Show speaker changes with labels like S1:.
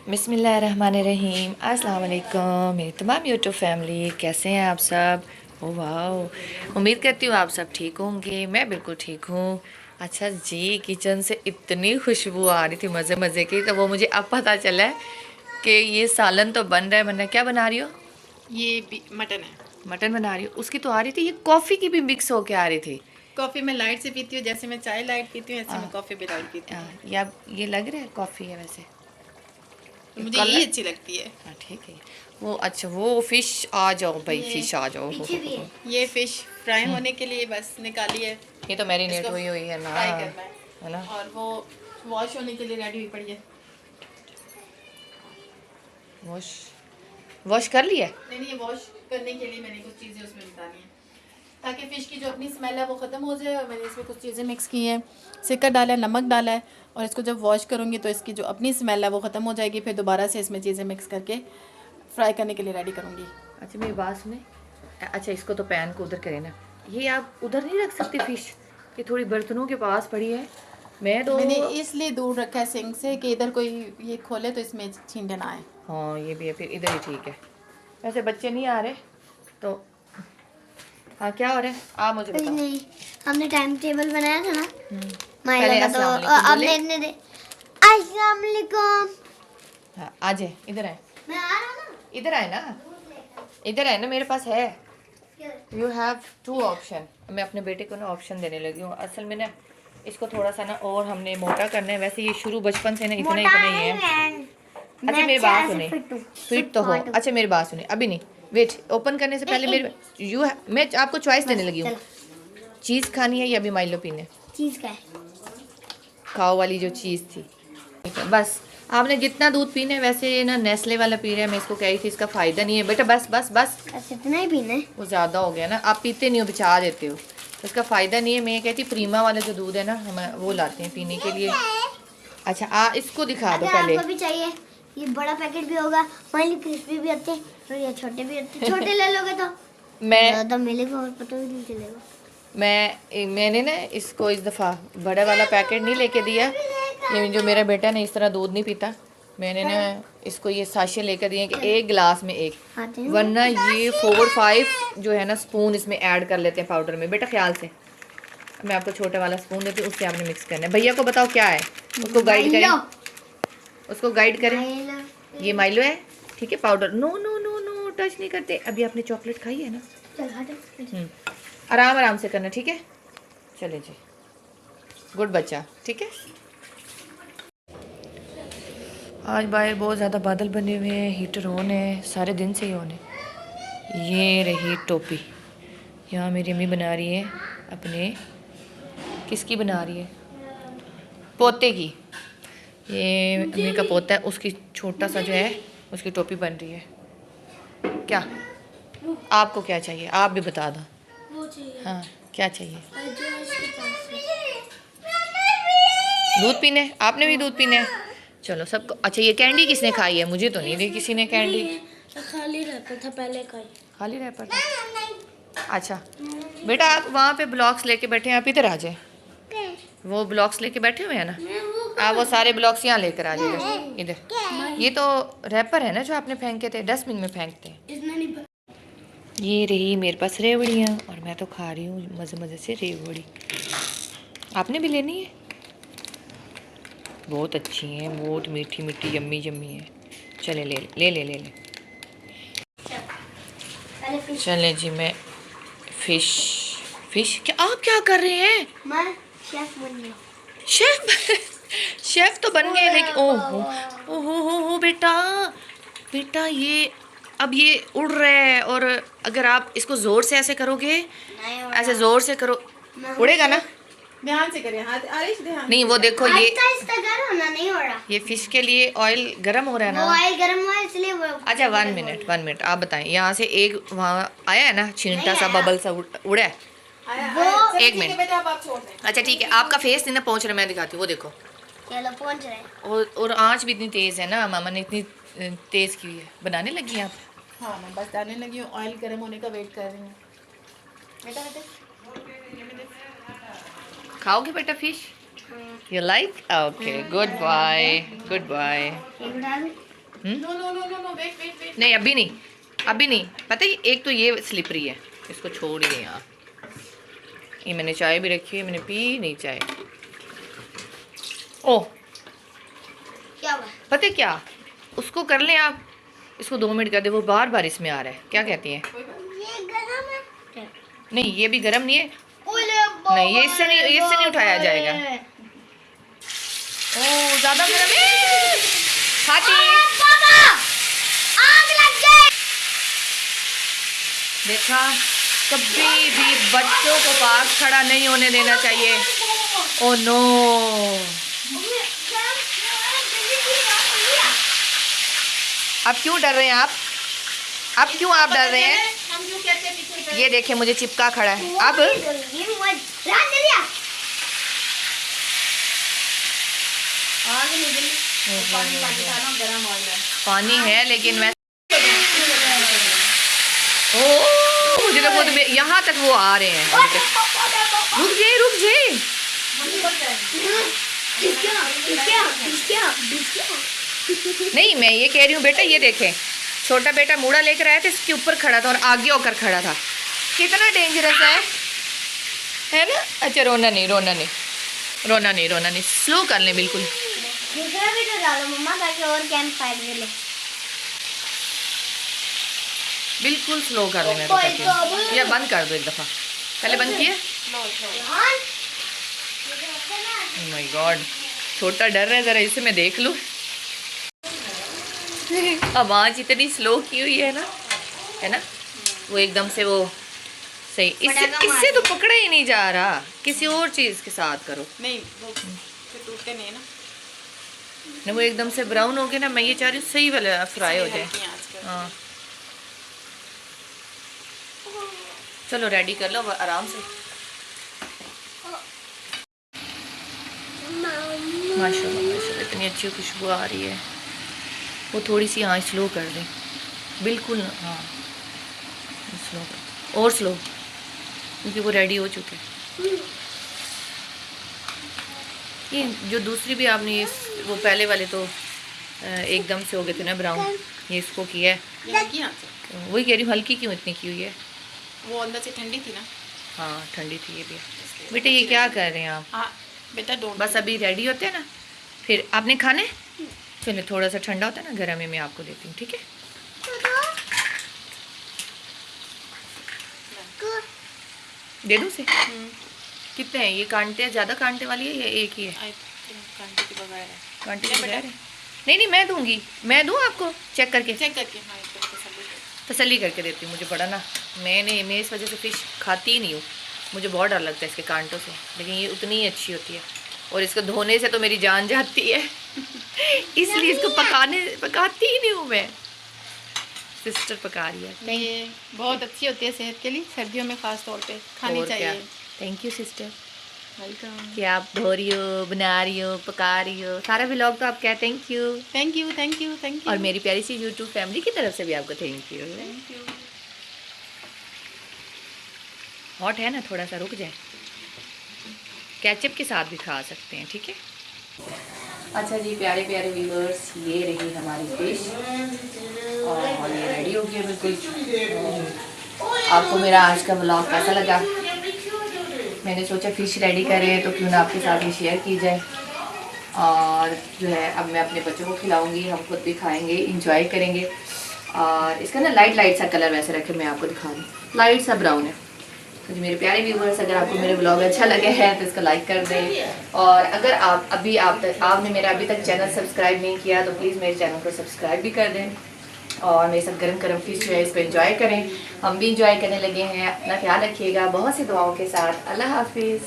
S1: बिस्मिल्लाहिर्रहमानिर्रहीम। अस्सलाम वालेकुम मेरी तमाम यूट्यूब फैमिली, कैसे हैं आप सब। ओ वाह, उम्मीद करती हूँ आप सब ठीक होंगे। मैं बिल्कुल ठीक हूँ। अच्छा जी, किचन से इतनी खुशबू आ रही थी मज़े मज़े की, तो वो मुझे अब पता चला है कि ये सालन तो बन रहा है। बनना क्या बना रही हो?
S2: ये मटन है।
S1: मटन बना रही हो। उसकी तो आ रही थी, ये कॉफ़ी की भी मिक्स होके आ रही थी।
S2: कॉफ़ी मैं लाइट से पीती हूँ, जैसे मैं चाय लाइट पीती हूँ ऐसे मैं कॉफ़ी भी लाइट पीती हूँ।
S1: या ये लग रहा है कॉफ़ी है वैसे।
S2: मुझे
S1: कलर
S2: यही अच्छी लगती है।
S1: हाँ ठीक है। वो अच्छा, वो फिश आ जाओ भाई, फिश आ जाओ।
S2: ये फिश फ्राई होने के लिए बस निकाली है।
S1: ये तो मैरिनेट
S2: इसको
S1: हुई हुई है ना,
S2: फ्राई करना
S1: है ना।
S2: और वो वॉश होने के लिए रेडी हुई पड़ी है।
S1: वॉश वॉश कर लिया।
S2: नहीं, ये वॉश करने के लिए मैंने कुछ चीज़ें उसमें डाली हैं ताकि फ़िश की जो अपनी स्मेल है वो ख़त्म हो जाए। और मैंने इसमें कुछ चीज़ें मिक्स की हैं, सिरका डाला है, नमक डाला है, और इसको जब वॉश करूँगी तो इसकी जो अपनी स्मेल है वो ख़त्म हो जाएगी। फिर दोबारा से इसमें चीज़ें मिक्स करके फ्राई करने के लिए रेडी करूँगी।
S1: अच्छा मेरी बात सुने। अच्छा इसको तो पैन को उधर करें ना, ये आप उधर नहीं रख सकते फिश, ये थोड़ी बर्तनों के पास पड़ी है। मैं तो
S2: मैंने इसलिए दूर रखा है सिंक से कि इधर कोई ये खोले तो इसमें छींटे ना आए।
S1: हाँ ये भी है, फिर इधर ही ठीक है। वैसे बच्चे नहीं आ रहे तो हाँ, क्या हो रहा है आप मुझे बताओ।
S3: नहीं, हमने टाइम टेबल बनाया था ना
S1: पहले
S3: माइला का,
S1: अस्सलाम
S3: तो
S1: वालेकुम
S3: अब
S1: बोले।
S3: देखने दे। अस्सलाम वालेकुम।
S1: हाँ आ जाए, इधर आए,
S3: मैं आ रहा हूँ ना।
S1: इधर आए ना, इधर आए ना, मेरे पास है। You have two option. मैं अपने बेटे को ना ऑप्शन देने लगी हूँ असल में ना। इसको थोड़ा सा ना और हमने मोटा करना है। वैसे ये शुरू बचपन से ना इतना इतना ही है। अच्छा मेरी बात सुने, फिट तो हो। अच्छा मेरी बात सुने, अभी नहीं, वेट, ओपन करने से पहले मेरे मैं आपको चॉइस देने लगी हूँ। चीज़ खानी है या अभी माइलो पीने?
S3: चीज का है।
S1: खाओ वाली जो चीज़ थी, बस आपने जितना दूध पीना है। वैसे ना नेस्ले वाला पी रहे हैं, मैं इसको कह रही थी इसका फ़ायदा नहीं है बेटा, बस बस बस।
S3: बस इतना ही पीना है।
S1: वो ज़्यादा हो गया ना, आप पीते नहीं हो, बचा देते हो, तो इसका फ़ायदा नहीं है। मैं ये कहती प्रीमा वाला जो दूध है ना, हम वो लाते हैं पीने के लिए। अच्छा इसको दिखा दो
S3: अगर
S1: पहले।
S3: आपको भी चाहिए, ये बड़ा पैकेट भी होगा, माइली क्रिस्पी भी आते हैं और ये छोटे भी आते हैं। छोटे ले लोगे तो
S1: मैं
S3: ज़्यादा मिलेगा और पता भी नहीं चलेगा।
S1: मैंने ना इसको इस दफ़ा बड़ा वाला पैकेट नहीं लेके दिया। ये जो मेरा बेटा है ना इस तरह दूध नहीं पीता, मैंने ना इसको ये साशे लेकर दिए कि एक गिलास में एक, वरना ये 4-5 जो है ना स्पून इसमें ऐड कर लेते हैं पाउडर में। बेटा ख्याल से, मैं आपको छोटा वाला स्पून देती हूँ, उससे आपने मिक्स करना है। भैया को बताओ क्या है, उसको गाइड करें, उसको गाइड करें। ये माइलो है, ठीक है। Powder no no no no, touch नहीं करते। अभी आपने चॉकलेट खाई है ना, आराम आराम से करना, ठीक है। चले जी, गुड बच्चा, ठीक है। आज बाहर बहुत ज़्यादा बादल बने हुए हैं, हीटर ऑन है, सारे दिन से ही ऑन है। ये रही टोपी, यहाँ मेरी अम्मी बना रही है अपने, किसकी बना रही है, पोते की। ये अम्मी का पोता है, उसकी छोटा सा जो है उसकी टोपी बन रही है। क्या आपको क्या चाहिए, आप भी बता दो। हाँ क्या चाहिए? दूध पीने, आपने भी दूध पीने है? चलो सबको। अच्छा ये कैंडी किसने खाई है? मुझे तो नहीं दी किसी ने कैंडी।
S3: खाली रहता था पहले का ही।
S1: खाली रह पड़ा। अच्छा बेटा आप वहाँ पे ब्लॉक्स लेके बैठे हैं, आप इधर आ जाए। वो ब्लॉक्स लेके बैठे हुए हैं ना, आप वो सारे ब्लॉक्स यहाँ लेकर आ जाइए इधर। ये तो रैपर है ना जो आपने फेंके थे, डस्टबिन में फेंकते हैं। ये रही मेरे पास रेवड़ियाँ और मैं तो खा रही हूँ मज़े मज़े से रेवड़ी। आपने भी लेनी है? बहुत अच्छी हैं, बहुत मीठी मीठी यम्मी यम्मी है। चले ले ले ले ले ले। चले जी, मैं फिश फिश क्या आप क्या कर रहे हैं?
S3: मैं शेफ बन गया।
S1: शेफ शेफ तो बन गए, लेकिन ओहो हो बेटा, बेटा ये अब ये उड़ रहा है, और अगर आप इसको ज़ोर से ऐसे करोगे, ऐसे ज़ोर से करो, उड़ेगा ना।
S2: ध्यान से करें, हाथ आरिश ध्यान
S1: नहीं वो देखो, ये
S3: होना नहीं हो रहा।
S1: ये फिश के लिए ऑयल गरम हो रहा है
S3: वो
S1: ना।
S3: ऑयल गर्म हुआ है इसलिए वो।
S1: अच्छा 1 मिनट आप बताएं, यहाँ से एक वहाँ आया है ना छींटा सा, बबल सा उड़ा है।
S2: वो
S1: एक मिनट
S2: बेटा आप छोड़ दें।
S1: अच्छा ठीक है, आपका फेस नहीं ना पहुँच रहा, मैं दिखाती हूँ, वो देखो।
S3: चलो पहुंच रहे हैं।
S1: और आँच भी इतनी तेज़ है ना, मामा ने इतनी तेज़ की है। बनाने लगी हैं आप?
S2: हाँ मैं बस डालने लगी हूँ, ऑयल गर्म होने का वेट कर रही हूँ। बेटा बेटा
S1: खाओगे बेटा fish? You like? Okay, good boy. Good boy.
S3: एक डाल
S2: no no no no no, wait wait wait.
S1: नहीं अभी नहीं, अभी नहीं। पता है एक तो ये स्लिपरी है, इसको छोड़ ही नहीं यार। ये मैंने चाय भी रखी है, मैंने पी नहीं चाय। ओह
S3: क्या हुआ?
S1: पता है क्या, उसको कर लें आप, इसको 2 मिनट कर दे, वो बार बार इसमें आ रहा है। क्या कहती हैं?
S3: ये गरम है।
S1: नहीं ये भी गर्म नहीं है।
S3: ओले
S1: नहीं ये इससे नहीं उठाया जाएगा। ओह ज़्यादा गर्म है। हाथी
S3: पापा आग लग गई।
S1: देखा, कभी भी बच्चों को पास खड़ा नहीं होने देना चाहिए। ओह नो, अब क्यों डर रहे हैं आप? अब क्यों आप डर रहे हैं?
S2: हम क्यों कहते हैं पीछे?
S1: ये देखिए मुझे चिपका खड़ा है। अब
S2: आग नहीं जली, पानी पानी डालो, गरम ऑयल है।
S1: पानी है लेकिन मैं ओह मुझे तो खुद यहाँ तक वो आ रहे हैं। रुक जाए रुक जाए। नहीं मैं ये कह रही हूँ बेटा, ये देखें छोटा बेटा मूड़ा लेकर आया था, इसके ऊपर खड़ा था और आगे होकर खड़ा था। कितना डेंजरस है ना? अच्छा रोना नहीं रोना नहीं रोना नहीं रोना नहीं, स्लो कर लें बिल्कुल।
S3: दूसरा भी तो डालो मम्मा, ताकि और कैंप फायर मिले।
S1: बिल्कुल स्लो कर लें। मैं तो कहती हूँ या बंद कर दो एक दफ़ा। पहले बंद किए। ओह माय गॉड, छोटा डर रहा है, ज़रा इसे मैं देख लूँ। आवाज़ इतनी स्लो की हुई है ना, वो एकदम से वो सही। इससे तो पकड़ा ही नहीं जा रहा, किसी और चीज़ के साथ करो।
S2: नहीं वो फिर टूटते नहीं है ना।
S1: वो एकदम से ब्राउन हो गया ना, मैं ये चाह रही हूँ सही वाला फ्राई हो जाए। हाँ चलो रेडी कर लो आराम से। माशाल्लाह माशाल्लाह इतनी अच्छी खुशबू आ रही है। वो थोड़ी सी हाँ स्लो कर दें बिल्कुल। हाँ स्लो कर और स्लो, क्योंकि वो रेडी हो चुके हैं। ये जो दूसरी भी आपने ये वो पहले वाले तो एकदम से हो गए थे ना ब्राउन, ये इसको किया है। वही कह रही हूँ, हल्की क्यों इतनी की हुई है?
S2: वो अंदर से ठंडी थी ना।
S1: हाँ ठंडी थी ये भी। बेटे ये क्या कर रहे हैं आप?
S2: हाँ बेटा डोंट।
S1: बस अभी रेडी होते हैं ना, फिर आपने खाने। चलिए थोड़ा सा ठंडा होता है ना, गर्म में मैं आपको देती हूँ, ठीक है? दे दूँ से? कितने हैं ये? कांटे ज़्यादा कांटे वाली है या एक ही है?
S2: कांटे के बगैर है।
S1: कांटे के बगैर है? नहीं मैं दूंगी, मैं दूँ आपको चेक करके।
S2: हाँ एकदम
S1: तसल्ली करके देती हूँ। मुझे पड़ा ना, मैं इस वजह से फ़िश खाती ही नहीं हूँ, मुझे बहुत डर लगता है इसके कांटों से, लेकिन ये उतनी ही अच्छी होती है। और इसको धोने से तो मेरी जान जाती है इसलिए इसको पकाती ही नहीं हूँ मैं। सिस्टर पका रही है।
S2: ये बहुत अच्छी होती है सेहत के लिए, सर्दियों में ख़ास तौर पे खानी चाहिए।
S1: Thank you sister.
S2: वेलकम।
S1: कि आप धो रही हो, बना रही हो, पका रही हो, सारा व्लॉग तो आप क्या thank you.
S2: Thank you thank you thank you.
S1: और मेरी प्यारी सी यूट्यूब फैमिली की तरफ से भी आपको thank you.
S2: Thank you.
S1: Hot है ना, थोड़ा सा रुक जाए, केचप के साथ भी खा सकते हैं, ठीक है? अच्छा जी प्यारे प्यारे व्यूअर्स, ये रही हमारी डिश और ये रेडी हो गया बिल्कुल। आपको मेरा आज का व्लॉग कैसा लगा? मैंने सोचा फ़िश रेडी करें तो क्यों ना आपके साथ ये शेयर की जाए। और जो है अब मैं अपने बच्चों को खिलाऊंगी, हम खुद भी खाएंगे, इंजॉय करेंगे। और इसका ना लाइट सा कलर वैसे रखे, मैं आपको दिखा दूँ, लाइट सा ब्राउन है। तो मेरे प्यारे व्यूवर्स, अगर आपको मेरे ब्लॉग अच्छा लगे है तो इसको लाइक कर दें। और अगर आपने मेरा अभी तक चैनल सब्सक्राइब नहीं किया तो प्लीज़ मेरे चैनल को सब्सक्राइब भी कर दें। और मेरे साथ गरम गरम फिश जो है इसको एंजॉय करें, हम भी इंजॉय करने लगे हैं। अपना ख्याल रखिएगा, बहुत सी दुआओं के साथ। अल्लाह हाफिज़।